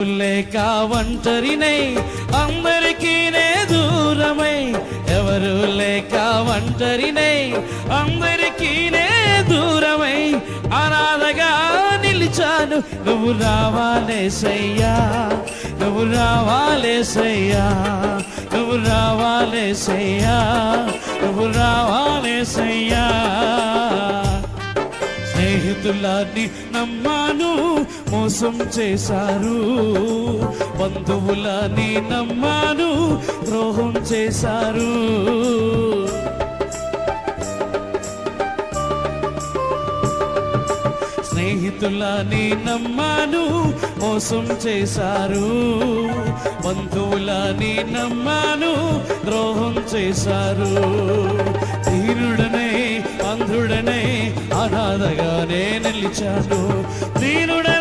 లేక ఒంటరినై అందరికీ నే దూరమై, ఎవరు లేక ఒంటరినై అందరికీ నే దూరమై అనాథగా నిలిచాను. నువ్వు రావాలేసయ్యా, నువ్వు రావాలేసయ్యా, నువ్వు రావాలేసయ్యా, నువ్వు రావాలేసయ్యా. స్నేహితులని నమ్మాను, మోసం చేశారు. బంధువులని నమ్మాను, ద్రోహం చేశారు. స్నేహితులని నమ్మాను, మోసం చేశారు. బంధువులని నమ్మాను, ద్రోహం చేశారు. దీనుడనే అంధుడనే అనాథగానే నిలిచాను. దీనుడనే